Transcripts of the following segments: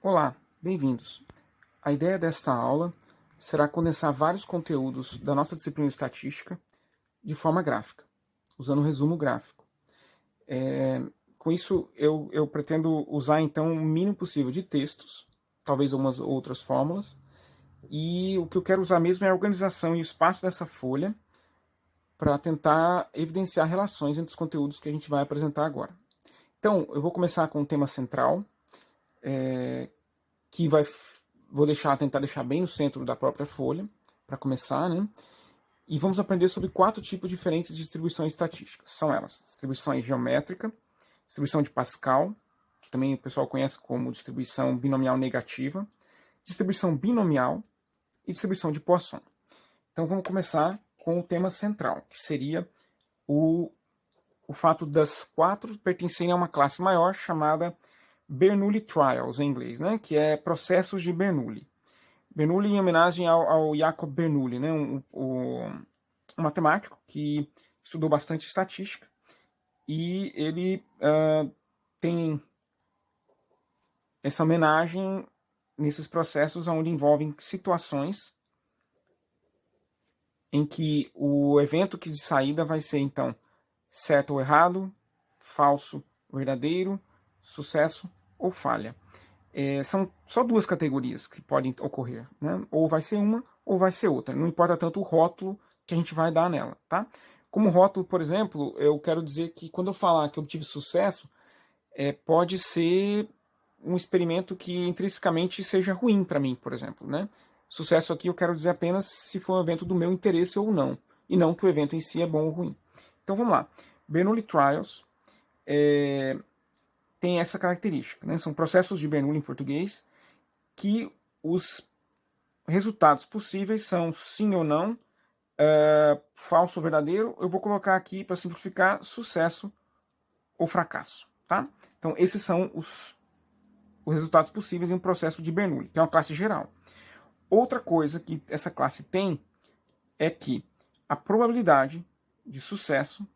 Olá, bem-vindos. A ideia desta aula será condensar vários conteúdos da nossa disciplina de estatística de forma gráfica, usando um resumo gráfico. Com isso, eu pretendo usar então o mínimo possível de textos, talvez algumas outras fórmulas, e o que eu quero usar mesmo é a organização e o espaço dessa folha para tentar evidenciar relações entre os conteúdos que a gente vai apresentar agora. Então, eu vou começar com o tema central, que vou tentar deixar bem no centro da própria folha, para começar, né? E vamos aprender sobre 4 tipos diferentes de distribuições estatísticas. São elas: distribuição geométrica, distribuição de Pascal, que também o pessoal conhece como distribuição binomial negativa, distribuição binomial e distribuição de Poisson. Então vamos começar com o tema central, que seria o fato das 4 pertencerem a uma classe maior chamada Bernoulli Trials, em inglês, né? Que é processos de Bernoulli. Bernoulli em homenagem ao Jacob Bernoulli, né? Um matemático que estudou bastante estatística, e ele tem essa homenagem nesses processos onde envolvem situações em que o evento de saída vai ser, então, certo ou errado, falso, verdadeiro, sucesso ou falha. São só 2 categorias que podem ocorrer, né? Ou vai ser uma ou vai ser outra. Não importa tanto o rótulo que a gente vai dar nela, tá? Como rótulo, por exemplo, eu quero dizer que quando eu falar que eu obtive sucesso, pode ser um experimento que intrinsecamente seja ruim para mim, por exemplo, né? Sucesso aqui eu quero dizer apenas se for um evento do meu interesse ou não, e não que o evento em si é bom ou ruim. Então vamos lá. Bernoulli Trials tem essa característica, né? São processos de Bernoulli em português, que os resultados possíveis são sim ou não, falso ou verdadeiro. Eu vou colocar aqui, para simplificar, sucesso ou fracasso. Tá? Então esses são os resultados possíveis em um processo de Bernoulli, que é uma classe geral. Outra coisa que essa classe tem é que a probabilidade de sucesso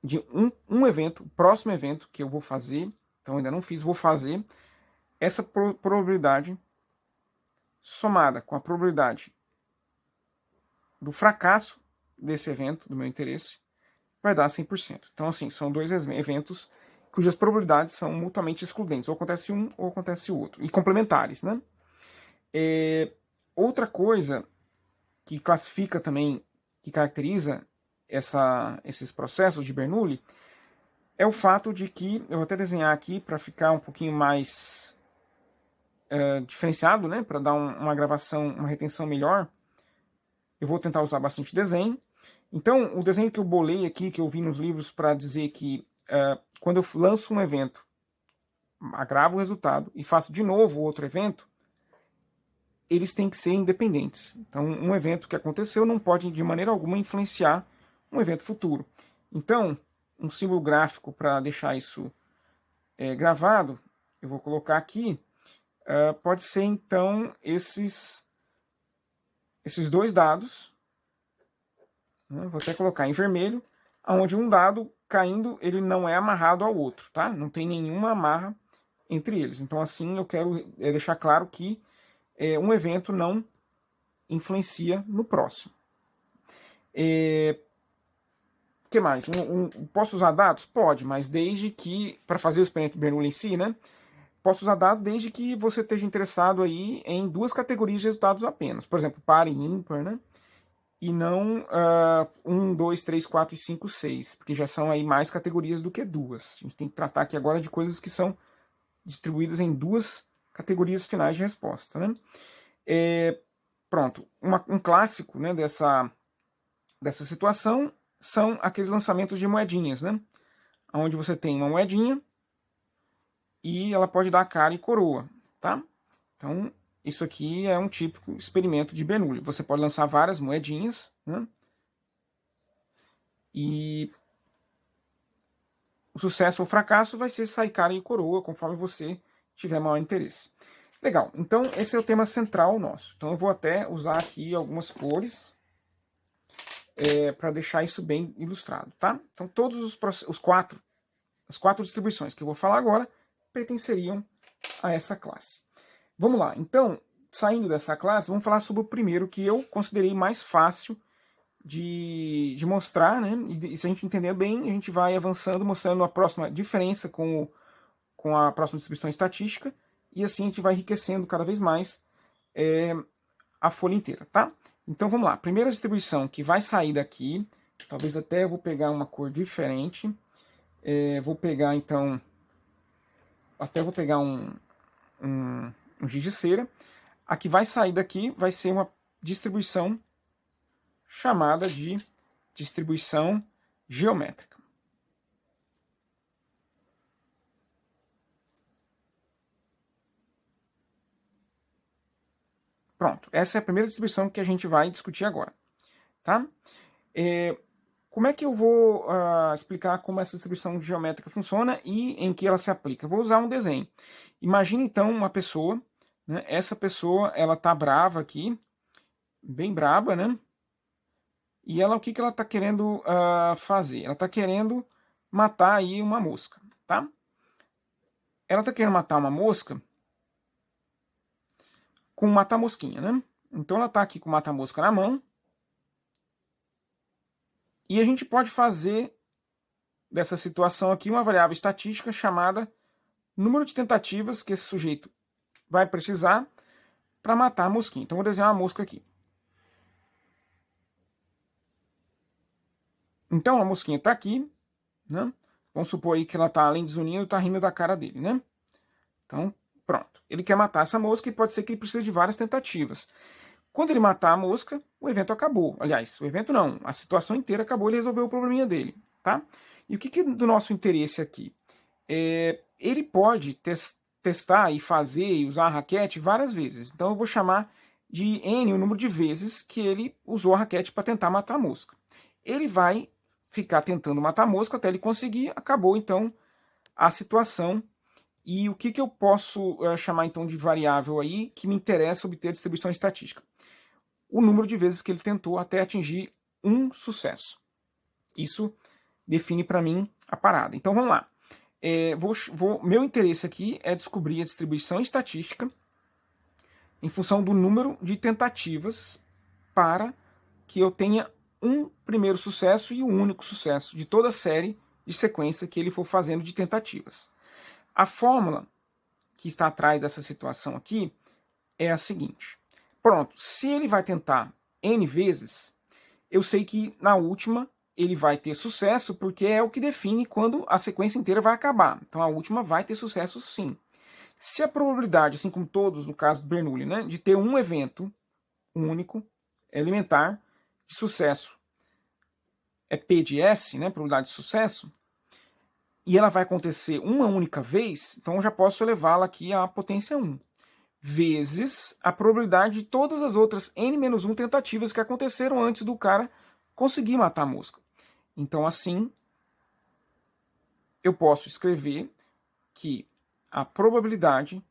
de um evento, o próximo evento que eu vou fazer, então ainda não fiz, vou fazer, essa probabilidade somada com a probabilidade do fracasso desse evento, do meu interesse, vai dar 100%. Então, assim, são 2 eventos cujas probabilidades são mutuamente excludentes. Ou acontece um ou acontece o outro. E complementares, né? Outra coisa que classifica também, que caracteriza esses processos de Bernoulli, é o fato de que, eu vou até desenhar aqui para ficar um pouquinho mais diferenciado, né? Para dar uma gravação, uma retenção melhor. Eu vou tentar usar bastante desenho. Então, o desenho que eu bolei aqui, que eu vi nos livros para dizer que quando eu lanço um evento, agravo o resultado e faço de novo outro evento, eles têm que ser independentes. Então, um evento que aconteceu não pode de maneira alguma influenciar um evento futuro. Então, um símbolo gráfico para deixar isso gravado, eu vou colocar aqui, pode ser então esses 2 dados. Vou até colocar em vermelho, onde um dado caindo, ele não é amarrado ao outro, tá? Não tem nenhuma amarra entre eles. Então, assim, eu quero deixar claro que um evento não influencia no próximo. O que mais? Posso usar dados? Pode, mas desde que, para fazer o experimento Bernoulli em si, né? Posso usar dados desde que você esteja interessado aí em 2 categorias de resultados apenas. Por exemplo, par e ímpar, né? E não 1, 2, 3, 4 e 5, 6, porque já são aí mais categorias do que 2. A gente tem que tratar aqui agora de coisas que são distribuídas em 2 categorias finais de resposta. Né? Pronto, um clássico, né, dessa situação são aqueles lançamentos de moedinhas, né? Onde você tem uma moedinha e ela pode dar cara e coroa. Tá? Então, isso aqui é um típico experimento de Bernoulli. Você pode lançar várias moedinhas, né? E o sucesso ou fracasso vai ser sair cara e coroa, conforme você tiver maior interesse. Legal, então esse é o tema central nosso. Então eu vou até usar aqui algumas cores para deixar isso bem ilustrado, tá? Então todos as 4 distribuições que eu vou falar agora pertenceriam a essa classe. Vamos lá, então, saindo dessa classe, vamos falar sobre o primeiro que eu considerei mais fácil de mostrar, né? E se a gente entender bem, a gente vai avançando, mostrando a próxima diferença com a próxima distribuição estatística, e assim a gente vai enriquecendo cada vez mais a folha inteira, tá? Então vamos lá, primeira distribuição que vai sair daqui, talvez até eu vou pegar uma cor diferente, vou pegar então, até vou pegar um giz de cera. A que vai sair daqui vai ser uma distribuição chamada de distribuição geométrica. Pronto, essa é a primeira distribuição que a gente vai discutir agora. Tá? Como é que eu vou explicar como essa distribuição geométrica funciona e em que ela se aplica? Eu vou usar um desenho. Imagine então uma pessoa, né? Essa pessoa ela tá brava aqui, bem braba, né? E ela, o que ela está querendo fazer? Ela está querendo matar aí uma mosca, tá? Ela está querendo matar uma mosca com um mata-mosquinha, né? Então ela está aqui com o mata-mosca na mão. E a gente pode fazer dessa situação aqui uma variável estatística chamada número de tentativas que esse sujeito vai precisar para matar a mosquinha. Então vou desenhar uma mosca aqui. Então a mosquinha está aqui, né? Vamos supor aí que ela está além de zunindo, está rindo da cara dele, né? Então, pronto. Ele quer matar essa mosca e pode ser que ele precise de várias tentativas. Quando ele matar a mosca, o evento acabou. Aliás, o evento não, a situação inteira acabou, ele resolveu o probleminha dele, tá? E o que é do nosso interesse aqui? Ele pode testar e fazer e usar a raquete várias vezes. Então eu vou chamar de N o número de vezes que ele usou a raquete para tentar matar a mosca. Ele vai ficar tentando matar a mosca até ele conseguir, acabou então a situação. E o que eu posso chamar então de variável aí que me interessa obter a distribuição estatística? O número de vezes que ele tentou até atingir um sucesso. Isso define para mim a parada. Então vamos lá. Meu interesse aqui é descobrir a distribuição estatística em função do número de tentativas para que eu tenha um primeiro sucesso e um único sucesso de toda a série de sequência que ele for fazendo de tentativas. A fórmula que está atrás dessa situação aqui é a seguinte. Pronto, se ele vai tentar N vezes, eu sei que na última ele vai ter sucesso, porque é o que define quando a sequência inteira vai acabar. Então a última vai ter sucesso sim. Se a probabilidade, assim como todos no caso do Bernoulli, né, de ter um evento único, elementar, de sucesso é P de S, né, probabilidade de sucesso, e ela vai acontecer uma única vez, então eu já posso elevá-la aqui à potência 1, vezes a probabilidade de todas as outras n-1 tentativas que aconteceram antes do cara conseguir matar a mosca. Então, assim, eu posso escrever que a probabilidade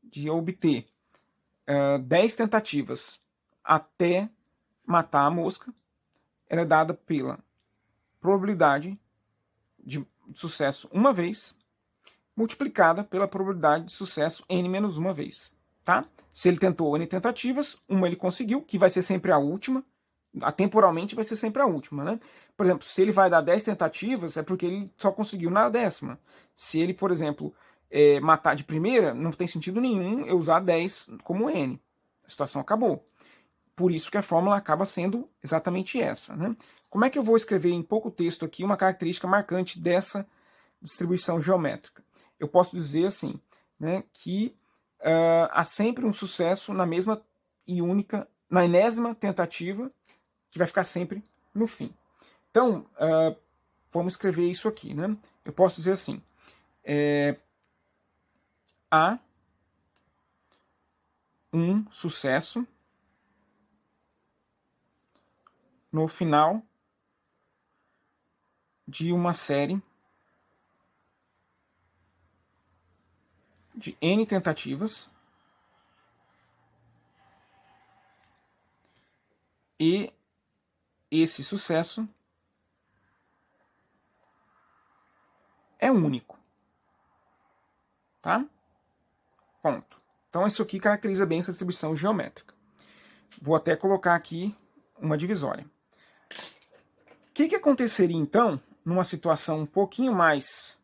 de obter 10 tentativas até matar a mosca ela é dada pela probabilidade de sucesso uma vez multiplicada pela probabilidade de sucesso n-1 vez. Tá? Se ele tentou n tentativas, uma ele conseguiu, que vai ser sempre a última, atemporalmente vai ser sempre a última, né? Por exemplo, se ele vai dar 10 tentativas, é porque ele só conseguiu na 10ª. Se ele, por exemplo, matar de primeira, não tem sentido nenhum eu usar 10 como N. A situação acabou. Por isso que a fórmula acaba sendo exatamente essa, né? Como é que eu vou escrever em pouco texto aqui uma característica marcante dessa distribuição geométrica? Eu posso dizer assim, né, que há sempre um sucesso na mesma e única, na enésima tentativa, que vai ficar sempre no fim. Então, vamos escrever isso aqui, né? Eu posso dizer assim, há um sucesso no final de uma série de N tentativas e esse sucesso é único. tá? Ponto. Então isso aqui caracteriza bem essa distribuição geométrica. Vou até colocar aqui uma divisória. O que aconteceria então, numa situação um pouquinho mais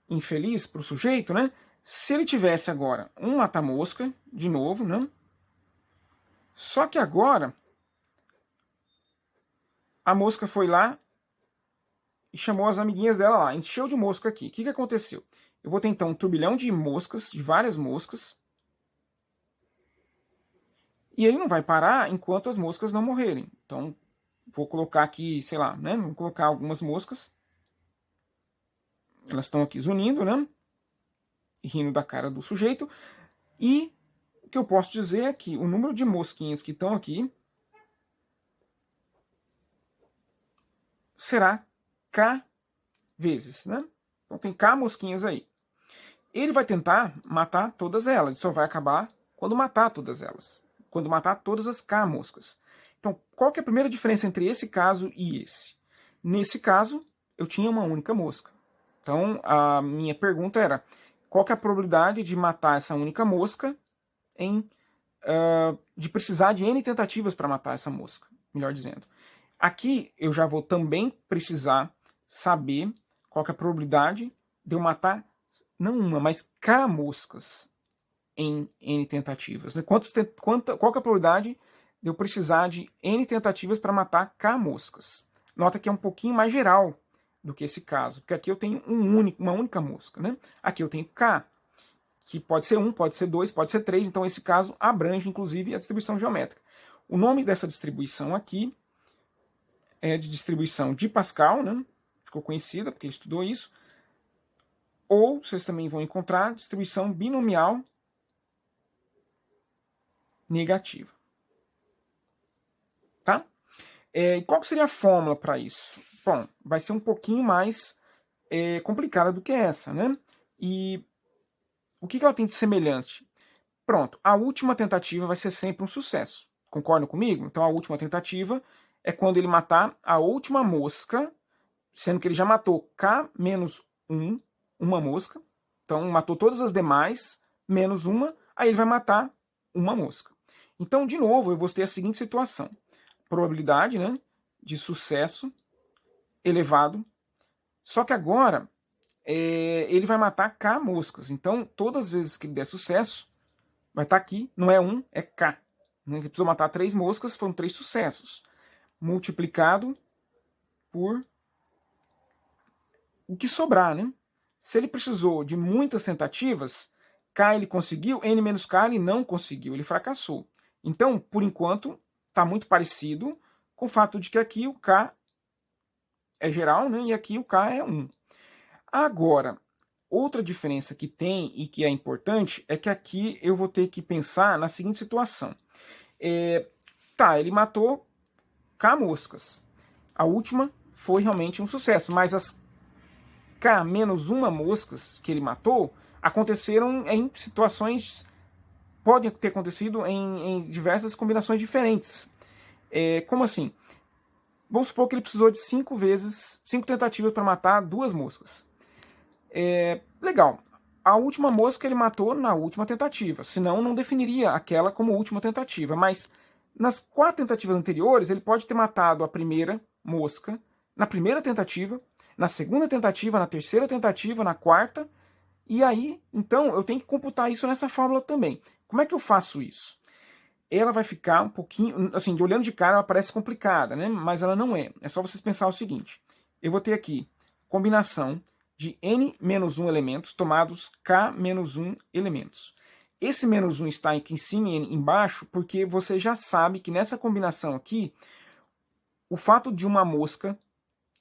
infeliz para o sujeito, né? Se ele tivesse agora um mata-mosca, de novo, né? Só que agora a mosca foi lá e chamou as amiguinhas dela lá, encheu de mosca aqui. O que aconteceu? Eu vou ter então um turbilhão de moscas, de várias moscas, e ele não vai parar enquanto as moscas não morrerem. Então, vou colocar aqui, sei lá, né? Vou colocar algumas moscas. Elas estão aqui zunindo, né? Rindo da cara do sujeito. E o que eu posso dizer é que o número de mosquinhas que estão aqui será K vezes, né? Então tem K mosquinhas aí. Ele vai tentar matar todas elas. Só vai acabar quando matar todas elas. Quando matar todas as K moscas. Então, qual que é a primeira diferença entre esse caso e esse? Nesse caso, eu tinha uma única mosca. Então, a minha pergunta era, qual que é a probabilidade de matar essa única mosca de precisar de N tentativas para matar essa mosca, melhor dizendo. Aqui, eu já vou também precisar saber qual que é a probabilidade de eu matar, não uma, mas K moscas em N tentativas. Qual que é a probabilidade de eu precisar de N tentativas para matar K moscas? Nota que é um pouquinho mais geral do que esse caso, porque aqui eu tenho uma única mosca, né? Aqui eu tenho K, que pode ser 1, pode ser 2, pode ser 3, então esse caso abrange inclusive a distribuição geométrica. O nome dessa distribuição aqui é de distribuição de Pascal, né? Ficou conhecida porque ele estudou isso. Ou vocês também vão encontrar distribuição binomial negativa. Tá? E qual seria a fórmula para isso? Bom, vai ser um pouquinho mais complicada do que essa, né? E o que ela tem de semelhante? Pronto, a última tentativa vai ser sempre um sucesso. Concordam comigo? Então a última tentativa é quando ele matar a última mosca, sendo que ele já matou K menos 1, uma mosca. Então matou todas as demais, menos uma, aí ele vai matar uma mosca. Então, de novo, eu vou ter a seguinte situação. Probabilidade, né, de sucesso elevado. Só que agora ele vai matar K moscas. Então, todas as vezes que ele der sucesso, vai estar aqui, não é 1, é K. Ele precisou matar 3 moscas, foram 3 sucessos. Multiplicado por o que sobrar, né? Se ele precisou de muitas tentativas, K ele conseguiu, N menos K ele não conseguiu, ele fracassou. Então, por enquanto, está muito parecido com o fato de que aqui o K é geral, né? E aqui o K é 1. Agora, outra diferença que tem e que é importante é que aqui eu vou ter que pensar na seguinte situação. Ele matou K moscas. A última foi realmente um sucesso, mas as K menos uma moscas que ele matou aconteceram em situações, podem ter acontecido em diversas combinações diferentes. Como assim? Vamos supor que ele precisou de 5 tentativas para matar 2 moscas. Legal. A última mosca ele matou na última tentativa, senão não definiria aquela como última tentativa. Mas nas 4 tentativas anteriores, ele pode ter matado a primeira mosca na primeira tentativa, na segunda tentativa, na terceira tentativa, na quarta. E aí, então, eu tenho que computar isso nessa fórmula também. Como é que eu faço isso? Ela vai ficar um pouquinho, assim, olhando de cara ela parece complicada, né? Mas ela não é. É só vocês pensar o seguinte. Eu vou ter aqui combinação de n menos 1 elementos tomados k menos 1 elementos. Esse menos 1 está aqui em cima e embaixo porque você já sabe que nessa combinação aqui, o fato de uma mosca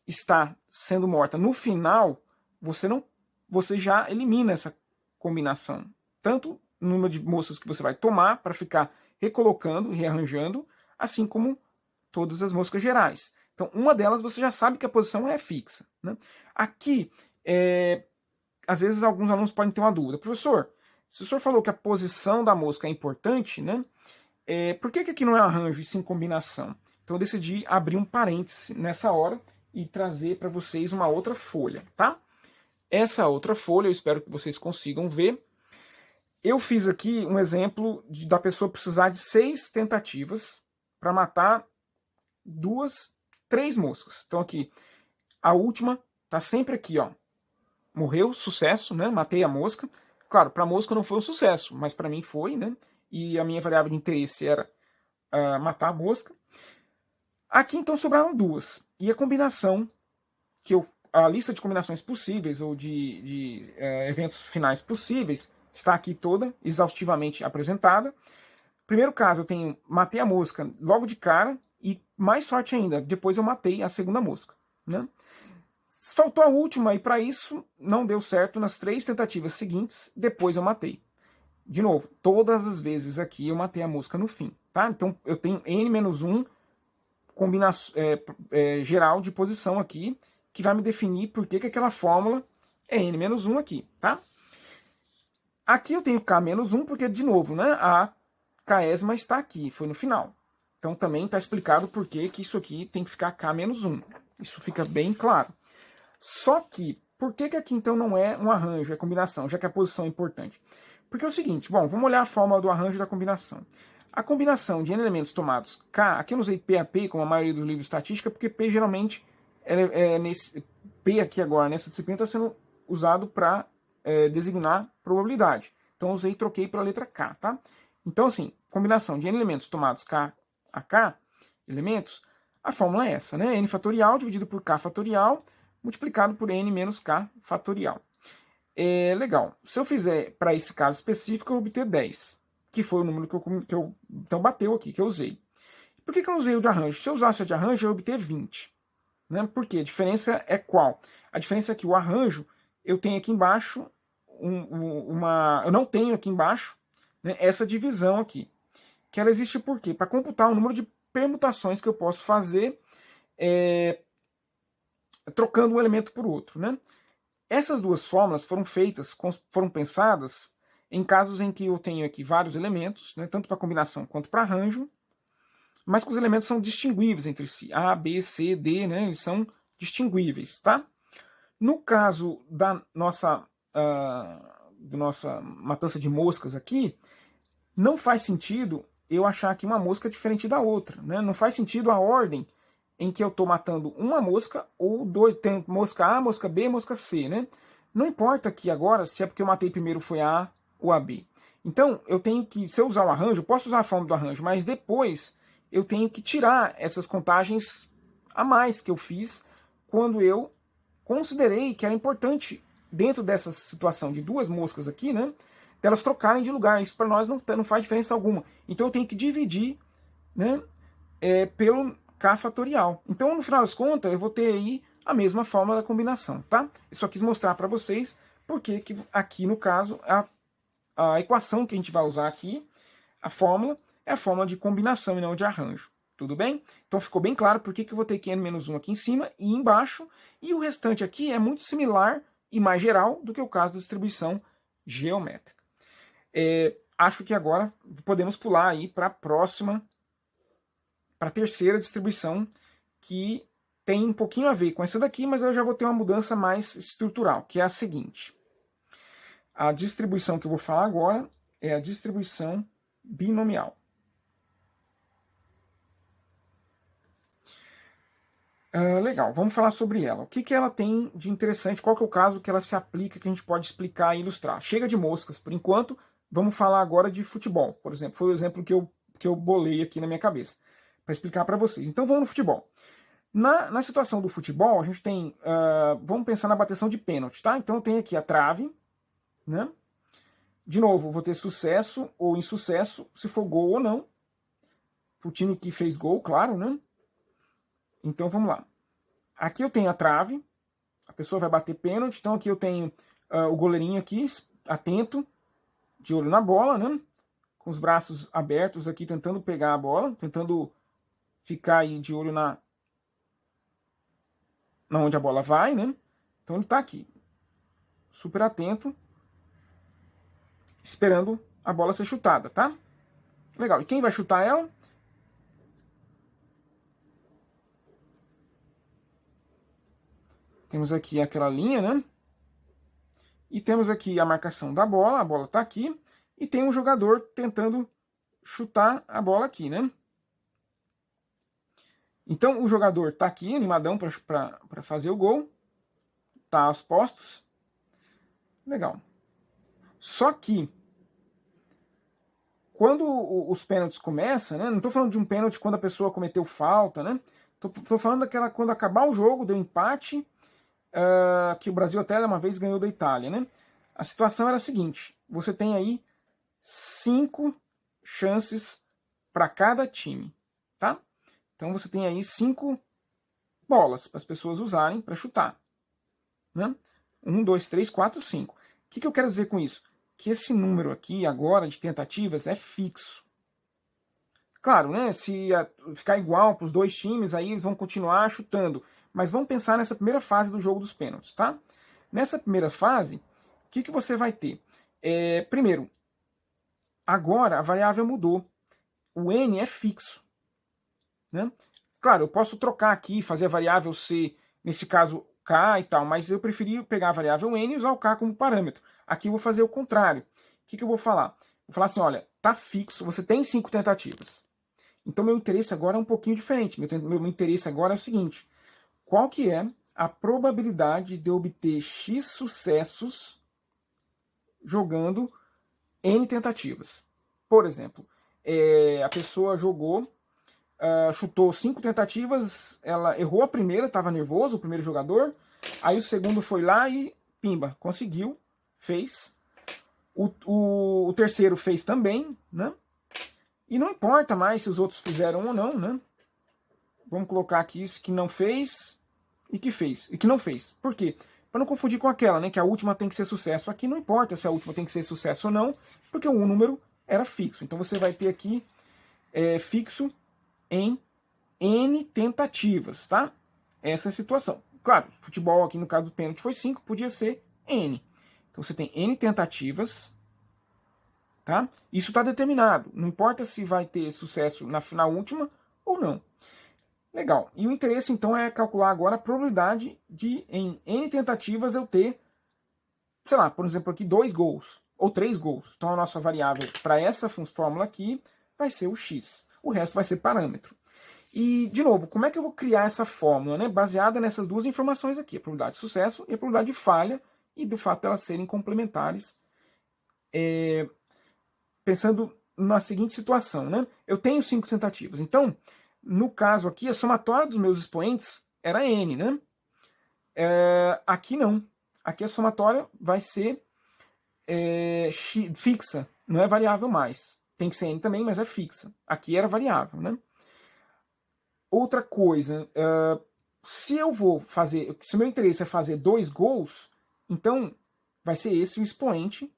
estar sendo morta no final, você já elimina essa combinação. Tanto o número de moscas que você vai tomar para ficar recolocando e rearranjando, assim como todas as moscas gerais. Então, uma delas você já sabe que a posição é fixa, né? Aqui, às vezes alguns alunos podem ter uma dúvida. Professor, se o senhor falou que a posição da mosca é importante, né? Por que aqui não é arranjo e sim combinação? Então eu decidi abrir um parêntese nessa hora e trazer para vocês uma outra folha, tá? essa outra folha, eu espero que vocês consigam ver. Eu fiz aqui um exemplo da pessoa precisar de 6 tentativas para matar 2, 3 moscas. Então aqui, a última tá sempre aqui, ó. Morreu, sucesso, né? Matei a mosca. Claro, para a mosca não foi um sucesso, mas para mim foi, né? E a minha variável de interesse era matar a mosca. Aqui então sobraram 2. E a combinação a lista de combinações possíveis ou de eventos finais possíveis está aqui toda exaustivamente apresentada. Primeiro caso, eu matei a mosca logo de cara e mais sorte ainda, depois eu matei a segunda mosca, né? Faltou a última e para isso não deu certo nas 3 tentativas seguintes, depois eu matei. De novo, todas as vezes aqui eu matei a mosca no fim, tá? Então eu tenho n-1 geral de posição aqui, que vai me definir por que aquela fórmula é n-1 aqui, tá? Aqui eu tenho k-1 porque, de novo, né, a késima está aqui, foi no final. Então também está explicado por que isso aqui tem que ficar k-1. Isso fica bem claro. Só que, por que aqui então não é um arranjo, é combinação, já que a posição é importante? Porque é o seguinte, bom, vamos olhar a fórmula do arranjo da combinação. A combinação de n elementos tomados K, aqui eu não usei P a P, como a maioria dos livros de estatística, porque P geralmente, P aqui agora, nessa disciplina, está sendo usado para designar probabilidade. Então eu usei e troquei pela letra K, tá? Então assim, combinação de n elementos tomados K a K elementos, a fórmula é essa, né? N fatorial dividido por K fatorial, multiplicado por n menos k fatorial. Legal. Se eu fizer para esse caso específico, eu vou obter 10, que foi o número que eu então bateu aqui, que eu usei. Por que eu não usei o de arranjo? Se eu usasse o de arranjo, eu ia obter 20. Né? Por quê? A diferença é qual? A diferença é que o arranjo, eu tenho aqui embaixo, eu não tenho aqui embaixo, né, essa divisão aqui. Que ela existe por quê? Para computar o número de permutações que eu posso fazer trocando um elemento por outro, né? Essas duas fórmulas foram pensadas em casos em que eu tenho aqui vários elementos, né, tanto para combinação quanto para arranjo, mas que os elementos são distinguíveis entre si. A, B, C, D, né, eles são distinguíveis, tá? No caso da nossa matança de moscas aqui, não faz sentido eu achar que uma mosca é diferente da outra, né? Não faz sentido a ordem em que eu estou matando uma mosca ou dois, tem mosca A, mosca B, mosca C, né? Não importa aqui agora se é porque eu matei primeiro foi a A ou a B. Então, eu tenho que, se eu usar um arranjo, eu posso usar a fórmula do arranjo, mas depois eu tenho que tirar essas contagens a mais que eu fiz quando eu considerei que era importante, dentro dessa situação de 2 moscas aqui, né, delas trocarem de lugar. Isso para nós não faz diferença alguma. Então eu tenho que dividir, né, pelo k fatorial. Então, no final das contas, eu vou ter aí a mesma fórmula da combinação, tá? Eu só quis mostrar para vocês porque que aqui, no caso, a equação que a gente vai usar aqui, a fórmula, é a fórmula de combinação e não de arranjo. Tudo bem? Então ficou bem claro por que eu vou ter que n-1 aqui em cima e embaixo, e o restante aqui é muito similar e mais geral do que o caso da distribuição geométrica. Acho que agora podemos pular aí para a próxima, para a terceira distribuição, que tem um pouquinho a ver com essa daqui, mas eu já vou ter uma mudança mais estrutural, que é a seguinte. A distribuição que eu vou falar agora é a distribuição binomial. Legal, vamos falar sobre ela. O que ela tem de interessante, qual que é o caso que ela se aplica, que a gente pode explicar e ilustrar. Chega de moscas, por enquanto, vamos falar agora de futebol, por exemplo. Foi o exemplo que eu bolei aqui na minha cabeça, para explicar para vocês. Então vamos no futebol. Na situação do futebol, a gente tem, vamos pensar na bateção de pênalti, tá? Então eu tenho aqui a trave, né? De novo, vou ter sucesso ou insucesso, se for gol ou não. O time que fez gol, claro, né? Então vamos lá. Aqui eu tenho a trave, a pessoa vai bater pênalti, então aqui eu tenho o goleirinho aqui, atento, de olho na bola, né? Com os braços abertos aqui, tentando pegar a bola, tentando ficar aí de olho na onde a bola vai, né? Então ele está aqui, super atento, esperando a bola ser chutada, tá? Legal, e quem vai chutar ela? Temos aqui aquela linha, né? E temos aqui a marcação da bola, a bola está aqui, e tem um jogador tentando chutar a bola aqui, né? Então o jogador está aqui, animadão para fazer o gol, está aos postos. Legal. Só que quando os pênaltis começam, né? Não estou falando de um pênalti quando a pessoa cometeu falta, né? Estou falando daquela quando acabar o jogo, deu empate, que o Brasil até uma vez ganhou da Itália, né? A situação era a seguinte: você tem aí 5 chances para cada time, tá? Então você tem aí 5 bolas para as pessoas usarem para chutar, né? 1, 2, 3, 4, 5. O que eu quero dizer com isso? Que esse número aqui agora de tentativas é fixo. Claro, né? Se ficar igual para os dois times, aí eles vão continuar chutando. Mas vamos pensar nessa primeira fase do jogo dos pênaltis, tá? Nessa primeira fase, o que você vai ter? Primeiro, agora a variável mudou. O n é fixo, né? Claro, eu posso trocar aqui, fazer a variável c, nesse caso k e tal, mas eu preferi pegar a variável n e usar o k como parâmetro. Aqui eu vou fazer o contrário. O que eu vou falar? Vou falar assim, olha, tá fixo, você tem 5 tentativas. Então meu interesse agora é um pouquinho diferente. Meu interesse agora é o seguinte: qual que é a probabilidade de eu obter x sucessos jogando n tentativas? Por exemplo, a pessoa jogou, chutou 5 tentativas, ela errou a primeira, estava nervoso, o primeiro jogador, aí o segundo foi lá e, pimba, conseguiu, fez. O terceiro fez também, né? E não importa mais se os outros fizeram ou não, né? Vamos colocar aqui isso que não fez e que fez. E que não fez. Por quê? Para não confundir com aquela, né? Que a última tem que ser sucesso. Aqui não importa se a última tem que ser sucesso ou não, porque o número era fixo. Então você vai ter aqui fixo em N tentativas, tá? Essa é a situação. Claro, futebol aqui no caso do pênalti foi 5, podia ser N. Então você tem N tentativas, tá? Isso está determinado. Não importa se vai ter sucesso na última ou não. Legal. E o interesse, então, é calcular agora a probabilidade de, em N tentativas, eu ter, sei lá, por exemplo, aqui 2 gols ou 3 gols. Então a nossa variável para essa fórmula aqui vai ser o x. O resto vai ser parâmetro. E, de novo, como é que eu vou criar essa fórmula, né? Baseada nessas duas informações aqui, a probabilidade de sucesso e a probabilidade de falha, e do fato de elas serem complementares. Pensando na seguinte situação, né? Eu tenho 5 tentativas. Então, no caso aqui, a somatória dos meus expoentes era n, né? Aqui não. Aqui a somatória vai ser fixa, não é variável mais. Tem que ser n também, mas é fixa. Aqui era variável, né? Outra coisa, se eu vou fazer, se o meu interesse é fazer 2 gols, então vai ser esse o expoente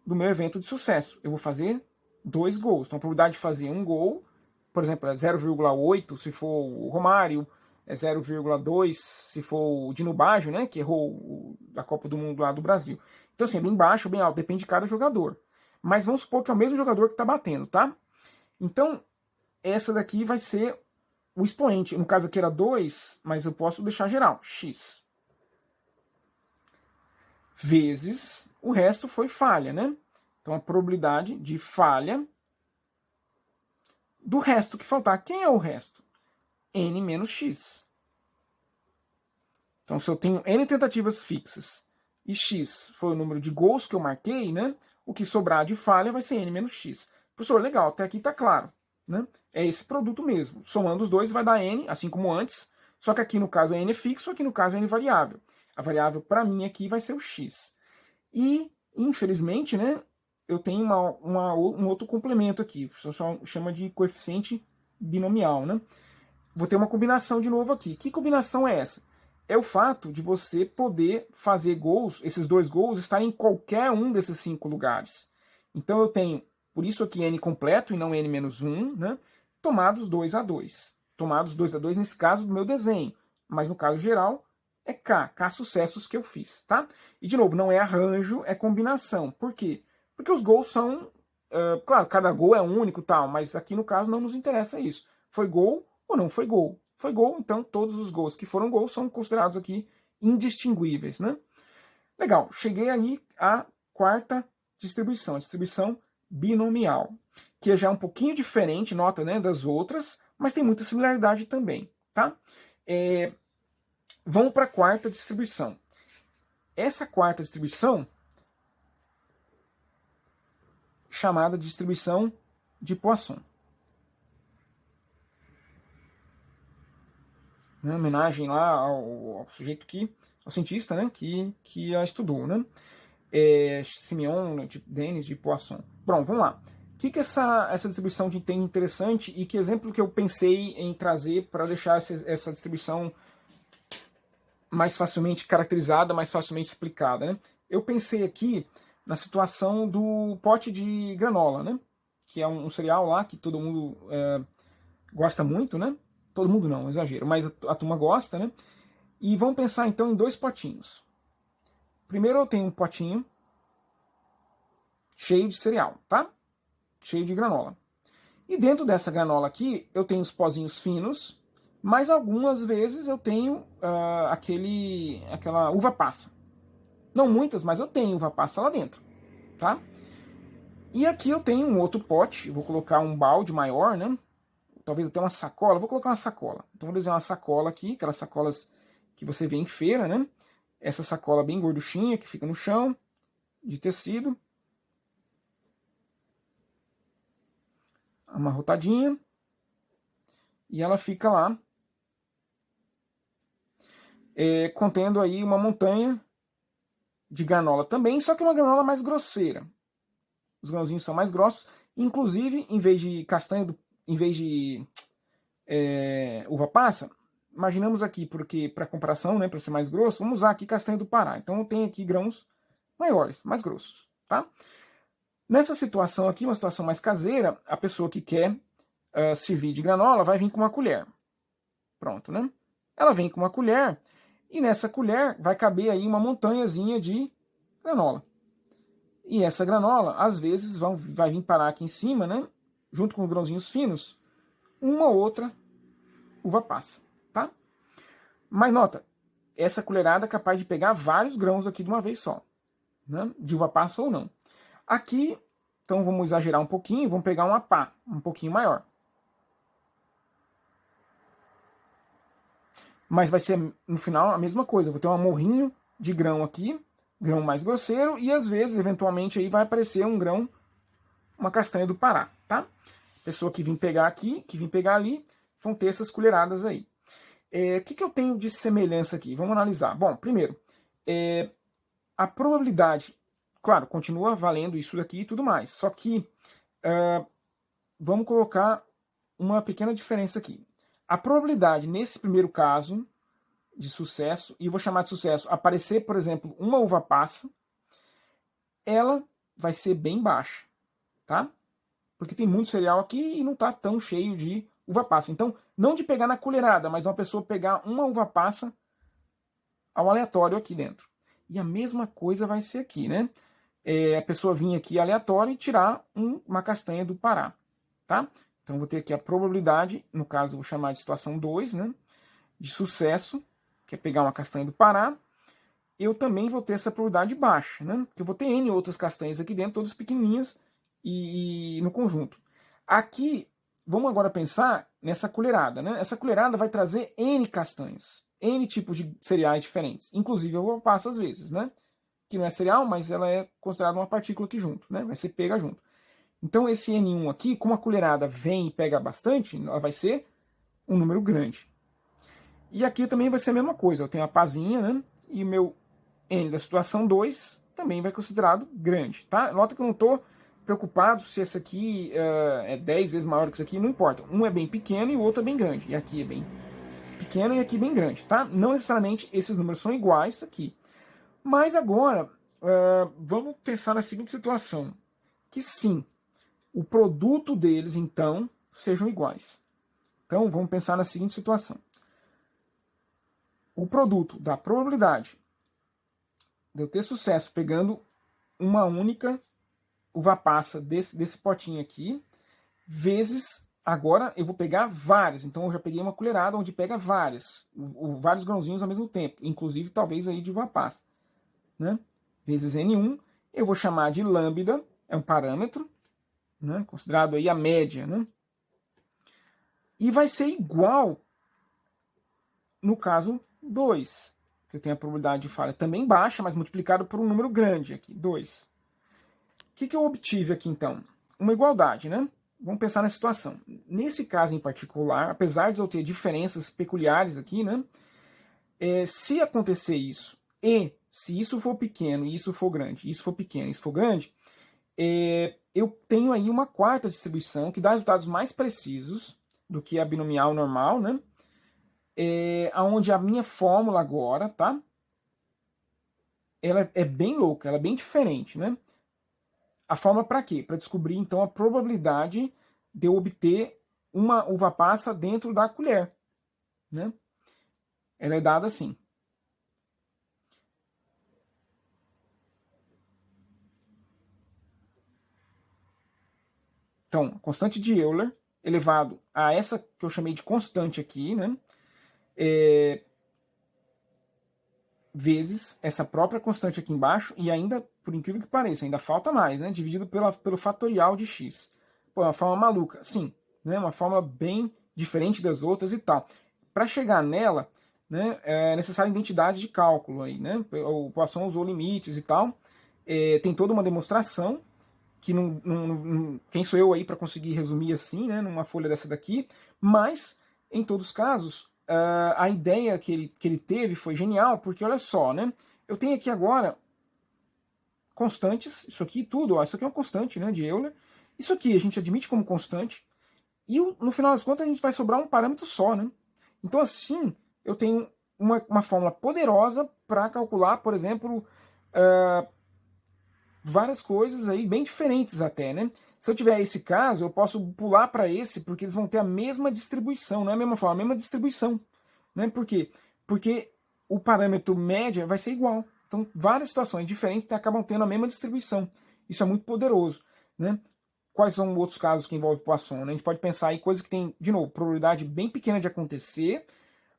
do meu evento de sucesso. Eu vou fazer 2 gols. Então a probabilidade de fazer um gol, por exemplo, é 0,8 se for o Romário, é 0,2 se for o Dino Baggio, né, que errou da Copa do Mundo lá do Brasil. Então assim, é bem baixo ou bem alto, depende de cada jogador. Mas vamos supor que é o mesmo jogador que está batendo, tá? Então, essa daqui vai ser o expoente. No caso aqui era 2, mas eu posso deixar geral, x. Vezes o resto foi falha, né? Então a probabilidade de falha do resto que faltar. Quem é o resto? N menos x. Então se eu tenho N tentativas fixas e x foi o número de gols que eu marquei, né? O que sobrar de falha vai ser N menos x. Professor, legal, até aqui tá claro, né? É esse produto mesmo. Somando os dois vai dar N, assim como antes, só que aqui no caso é N fixo, aqui no caso é N variável. A variável para mim aqui vai ser o x. E, infelizmente, né, eu tenho um outro complemento aqui, só chama de coeficiente binomial, né? Vou ter uma combinação de novo aqui. Que combinação é essa? É o fato de você poder fazer gols, esses 2 gols, estarem em qualquer um desses 5 lugares. Então eu tenho, por isso aqui n completo e não n menos 1, né? Tomados 2 a 2. Tomados 2 a 2 nesse caso do meu desenho, mas no caso geral é K sucessos que eu fiz, tá? E de novo, não é arranjo, é combinação. Por quê? Porque os gols são, claro, cada gol é único e tal, mas aqui no caso não nos interessa isso. Foi gol ou não foi gol? Foi gol, então todos os gols que foram gols são considerados aqui indistinguíveis, né? Legal, cheguei aí à quarta distribuição, a distribuição binomial, que já é um pouquinho diferente, nota, né, das outras, mas tem muita similaridade também, tá? Vamos para a quarta distribuição. Essa quarta distribuição, chamada distribuição de Poisson. Né, homenagem lá ao sujeito ao cientista, né, que a estudou, né? Simeon Denis de Poisson. Bom, vamos lá. O que essa distribuição tem interessante e que exemplo que eu pensei em trazer para deixar essa distribuição mais facilmente caracterizada, mais facilmente explicada, né? Eu pensei aqui na situação do pote de granola, né? Que é um cereal lá que todo mundo gosta muito, né? Todo mundo não, exagero, mas a turma gosta, né? E vamos pensar então em dois potinhos. Primeiro eu tenho um potinho cheio de cereal, tá? Cheio de granola. E dentro dessa granola aqui eu tenho os pozinhos finos, mas algumas vezes eu tenho aquela uva passa. Não muitas, mas eu tenho uva passa lá dentro, tá? E aqui eu tenho um outro pote, vou colocar um balde maior, né? Talvez até uma sacola, vou colocar uma sacola. Então vou desenhar uma sacola aqui, aquelas sacolas que você vê em feira, né? Essa sacola bem gorduchinha que fica no chão, de tecido. Amarrotadinha. E ela fica lá, contendo aí uma montanha de granola também, só que uma granola mais grosseira. Os grãozinhos são mais grossos, inclusive, em vez de castanha, em vez de uva passa, imaginamos aqui, porque para comparação, né, para ser mais grosso, vamos usar aqui castanha do Pará. Então eu tenho aqui grãos maiores, mais grossos, tá? Nessa situação aqui, uma situação mais caseira, a pessoa que quer servir de granola vai vir com uma colher. Pronto, né? Ela vem com uma colher e nessa colher vai caber aí uma montanhazinha de granola. E essa granola, às vezes, vai vir parar aqui em cima, né? Junto com os grãozinhos finos, uma ou outra uva passa, tá? Mas nota, essa colherada é capaz de pegar vários grãos aqui de uma vez só, né? De uva passa ou não. Aqui, então vamos exagerar um pouquinho, vamos pegar uma pá um pouquinho maior. Mas vai ser, no final, a mesma coisa. Eu vou ter um morrinho de grão aqui, grão mais grosseiro, e às vezes, eventualmente, aí vai aparecer um grão, uma castanha do Pará, tá? Pessoa que vem pegar aqui, que vem pegar ali, vão ter essas colheradas aí. O que eu tenho de semelhança aqui? Vamos analisar. Bom, primeiro, a probabilidade, claro, continua valendo isso daqui e tudo mais, só que vamos colocar uma pequena diferença aqui. A probabilidade, nesse primeiro caso, de sucesso, e vou chamar de sucesso, aparecer, por exemplo, uma uva passa, ela vai ser bem baixa, tá? Porque tem muito cereal aqui e não está tão cheio de uva passa. Então, não de pegar na colherada, mas uma pessoa pegar uma uva passa ao aleatório aqui dentro. E a mesma coisa vai ser aqui, né? A pessoa vir aqui aleatório e tirar uma castanha do Pará, tá? Então, vou ter aqui a probabilidade, no caso, vou chamar de situação 2, né? De sucesso, que é pegar uma castanha do Pará. Eu também vou ter essa probabilidade baixa, né? Porque eu vou ter N outras castanhas aqui dentro, todas pequenininhas e no conjunto. Aqui, vamos agora pensar nessa colherada, né? Essa colherada vai trazer N castanhas, N tipos de cereais diferentes, inclusive eu vou passar às vezes, né? Que não é cereal, mas ela é considerada uma partícula aqui junto, né? Vai ser pega junto. Então esse N1 aqui, como a colherada vem e pega bastante, ela vai ser um número grande. E aqui também vai ser a mesma coisa, eu tenho a pazinha, né? E o meu N da situação 2 também vai ser considerado grande, tá? Nota que eu não estou preocupado se esse aqui é 10 vezes maior que esse aqui, não importa. Um é bem pequeno e o outro é bem grande. E aqui é bem pequeno e aqui bem grande, tá? Não necessariamente esses números são iguais aqui. Mas agora, vamos pensar na seguinte situação. Que sim, o produto deles, então, sejam iguais. Então, vamos pensar na seguinte situação. O produto da probabilidade de eu ter sucesso pegando uma única uva passa desse potinho aqui, vezes, agora eu vou pegar várias. Então eu já peguei uma colherada onde pega vários grãozinhos ao mesmo tempo, inclusive talvez aí de uva passa, né? vezes N1. Eu vou chamar de lambda, é um parâmetro, né, considerado aí a média, né? E vai ser igual no caso 2, que eu tenho a probabilidade de falha também baixa, mas multiplicado por um número grande aqui, 2. O que eu obtive aqui então? Uma igualdade, né? Vamos pensar na situação. Nesse caso em particular, apesar de eu ter diferenças peculiares aqui, né? Se acontecer isso, e se isso for pequeno e isso for grande, isso for pequeno e isso for grande, eu tenho aí uma quarta distribuição que dá resultados mais precisos do que a binomial normal, né? Onde a minha fórmula agora, tá? Ela é bem louca, ela é bem diferente, né? A fórmula para quê? Para descobrir, então, a probabilidade de eu obter uma uva passa dentro da colher, né? Ela é dada assim. Então, constante de Euler elevado a essa que eu chamei de constante aqui, né? Vezes essa própria constante aqui embaixo, e ainda, por incrível que pareça, ainda falta mais, né? Dividido pelo fatorial de x. Pô, é uma forma maluca, sim, né? Uma forma bem diferente das outras e tal. Para chegar nela, né, é necessária identidade de cálculo aí, né? O Poisson usou limites e tal. Tem toda uma demonstração que quem sou eu aí para conseguir resumir assim, né, numa folha dessa daqui, mas em todos os casos a ideia que ele teve foi genial, porque olha só, né, eu tenho aqui agora constantes, isso aqui tudo, ó, isso aqui é uma constante, né, de Euler, isso aqui a gente admite como constante, e no final das contas a gente vai sobrar um parâmetro só, né? Então assim eu tenho uma fórmula poderosa para calcular, por exemplo, várias coisas aí bem diferentes até, né? Se eu tiver esse caso, eu posso pular para esse, porque eles vão ter a mesma distribuição, não é a mesma forma, a mesma distribuição, né? Por quê? Porque o parâmetro média vai ser igual. Então, várias situações diferentes acabam tendo a mesma distribuição. Isso é muito poderoso, né? Quais são outros casos que envolvem Poisson, né? A gente pode pensar em coisas que tem, de novo, probabilidade bem pequena de acontecer,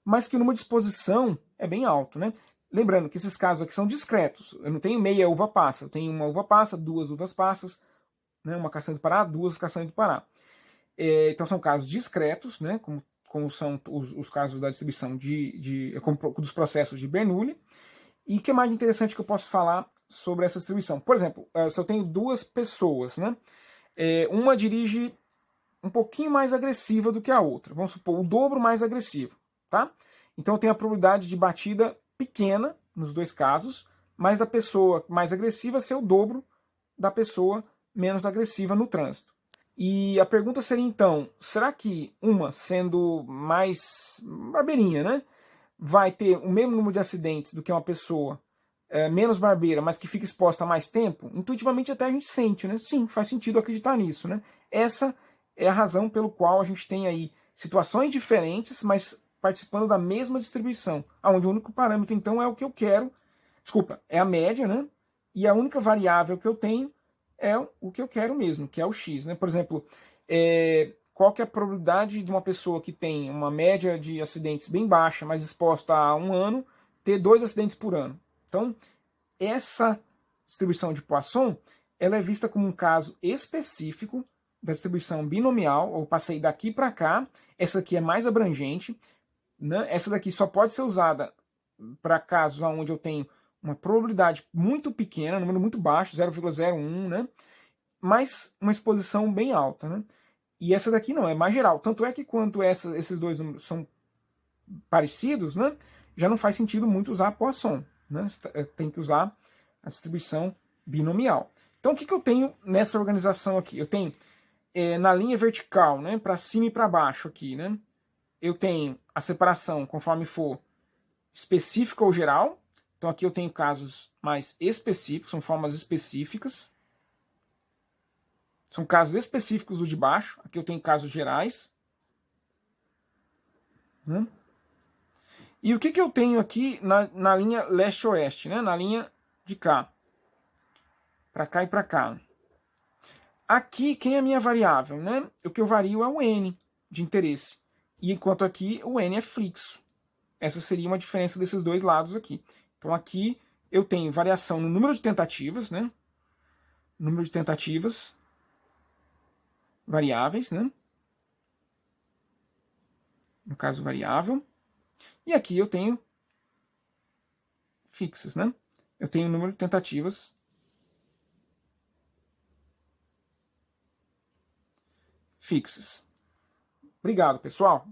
mas que o número de exposição é bem alto, né? Lembrando que esses casos aqui são discretos. Eu não tenho meia uva passa, eu tenho uma uva passa, duas uvas passas, né? Uma castanha do Pará, duas castanhas do Pará. Então são casos discretos, né? Como são os casos da distribuição dos processos de Bernoulli. E o que é mais interessante que eu posso falar sobre essa distribuição? Por exemplo, se eu tenho duas pessoas, né? Uma dirige um pouquinho mais agressiva do que a outra. Vamos supor, o dobro mais agressivo, tá? Então eu tenho a probabilidade de batida pequena nos dois casos, mas da pessoa mais agressiva ser o dobro da pessoa menos agressiva no trânsito. E a pergunta seria então, será que uma sendo mais barbeirinha, né, vai ter o mesmo número de acidentes do que uma pessoa menos barbeira, mas que fica exposta há mais tempo? Intuitivamente até a gente sente, né? Sim, faz sentido acreditar nisso, né? Essa é a razão pelo qual a gente tem aí situações diferentes, mas participando da mesma distribuição, onde o único parâmetro então é o que eu quero, desculpa, é a média, né? E a única variável que eu tenho é o que eu quero mesmo, que é o x, né? Por exemplo, qual que é a probabilidade de uma pessoa que tem uma média de acidentes bem baixa, mas exposta a um ano, ter 2 acidentes por ano? Então, essa distribuição de Poisson, ela é vista como um caso específico da distribuição binomial. Eu passei daqui para cá, essa aqui é mais abrangente, né? Essa daqui só pode ser usada para casos onde eu tenho uma probabilidade muito pequena, um número muito baixo, 0,01, né? Mas uma exposição bem alta, né? E essa daqui não, é mais geral. Tanto é que quando esses dois números são parecidos, né, já não faz sentido muito usar Poisson, né? Tem que usar a distribuição binomial. Então o que eu tenho nessa organização aqui? Eu tenho na linha vertical, né, para cima e para baixo aqui, né? Eu tenho a separação conforme for específica ou geral. Então aqui eu tenho casos mais específicos, são formas específicas. São casos específicos do de baixo. Aqui eu tenho casos gerais. Né? E o que eu tenho aqui na linha leste-oeste, né? Na linha de cá. Para cá e para cá. Aqui, quem é a minha variável? Né? O que eu vario é o n de interesse. E enquanto aqui o n é fixo. Essa seria uma diferença desses dois lados aqui. Então aqui eu tenho variação no número de tentativas, né? Número de tentativas variáveis, né? No caso, variável. E aqui eu tenho fixas, né? Eu tenho o número de tentativas fixas. Obrigado, pessoal.